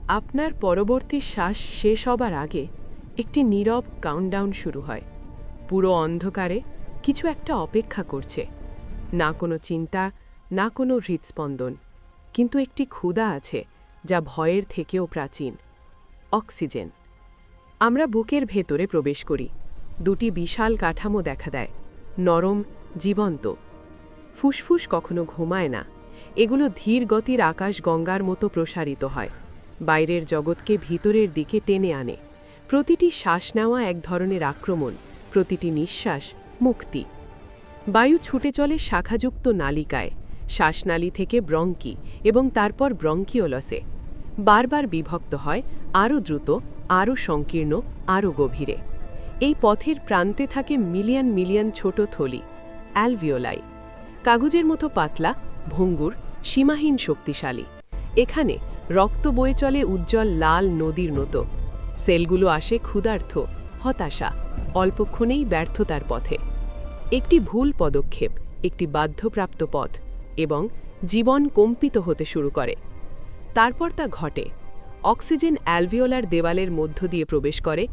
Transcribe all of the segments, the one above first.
আপনার পরবর্তী শ্বাস শেষ হবার আগে একটি নীরব কাউন্টডাউন শুরু হয়। পুরো অন্ধকারে কিছু একটা অপেক্ষা করছে। না কোনো চিন্তা, না কোনো হৃৎস্পন্দন, কিন্তু একটি ক্ষুধা আছে যা ভয়ের থেকেও প্রাচীন। অক্সিজেন। আমরা বুকের ভেতরে প্রবেশ করি। দুটি বিশাল কাঠামো দেখা দেয়, নরম, জীবন্ত। ফুসফুস কখনো ঘুমায় না, এগুলো ধীর গতির আকাশ গঙ্গার মতো প্রসারিত হয়, বাইরের জগৎকে ভিতরের দিকে টেনে আনে। প্রতিটি শ্বাস নেওয়া এক ধরনের আক্রমণ, প্রতিটি নিঃশ্বাস মুক্তি। বায়ু ছুটে চলে শাখাযুক্ত নালিকায়, শ্বাসনালী থেকে ব্রঙ্কি এবং তারপর ব্রঙ্কিওলসে। বারবার বিভক্ত হয়, আরও দ্রুত, আরও সংকীর্ণ, আরও গভীরে। এই পথের প্রান্তে থাকে মিলিয়ন মিলিয়ন ছোট থলি, অ্যালভিওলাই। কাগজের মতো পাতলা, ভঙ্গুর, সীমাহীন শক্তিশালী। এখানে রক্ত বয়ে চলে উজ্জ্বল লাল নদীর মতো। সেলগুলো আসে ক্ষুধার্ত, হতাশা, অল্পক্ষণেই ব্যর্থতার পথে। একটি ভুল পদক্ষেপ, একটি বাধ্যপ্রাপ্ত পথ, এবং জীবন কম্পিত হতে শুরু করে। তারপর তা ঘটে। অক্সিজেন অ্যালভিওলার দেওয়ালের মধ্য দিয়ে প্রবেশ করে,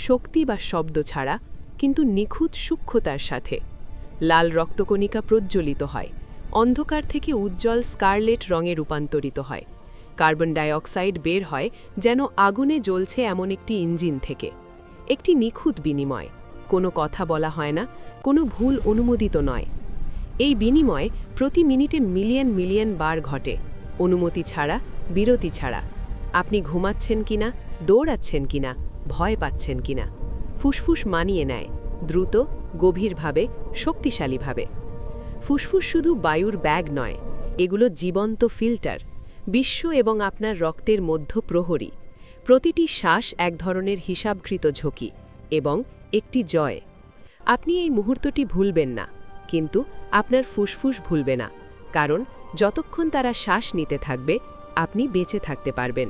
শক্তি বা শব্দ ছাড়া, কিন্তু নিখুঁত সূক্ষ্মতার সাথে। লাল রক্তকণিকা প্রজ্জ্বলিত হয়, অন্ধকার থেকে উজ্জ্বল স্কারলেট রঙে রূপান্তরিত হয়। কার্বন ডাইঅক্সাইড বের হয় যেন আগুনে জ্বলছে এমন একটি ইঞ্জিন থেকে। একটি নিখুঁত বিনিময়, কোনো কথা বলা হয় না, কোনো ভুল অনুমোদিত নয়। এই বিনিময় প্রতি মিনিটে মিলিয়ন মিলিয়ন বার ঘটে, অনুমতি ছাড়া, বিরতি ছাড়া। আপনি ঘুমাচ্ছেন কিনা, দৌড়াচ্ছেন কিনা, ভয় পাচ্ছেন কিনা, ফুসফুস মানিয়ে নেয়, দ্রুত, গভীরভাবে, শক্তিশালীভাবে। ফুসফুস শুধু বায়ুর ব্যাগ নয়, এগুলো জীবন্ত ফিল্টার, বিশ্ব এবং আপনার রক্তের মধ্য প্রহরী। প্রতিটি শ্বাস এক ধরনের হিসাবকৃত ঝুঁকি এবং একটি জয়। আপনি এই মুহূর্তটি ভুলবেন না, কিন্তু আপনার ফুসফুস ভুলবে না, কারণ যতক্ষণ তারা শ্বাস নিতে থাকবে, আপনি বেঁচে থাকতে পারবেন।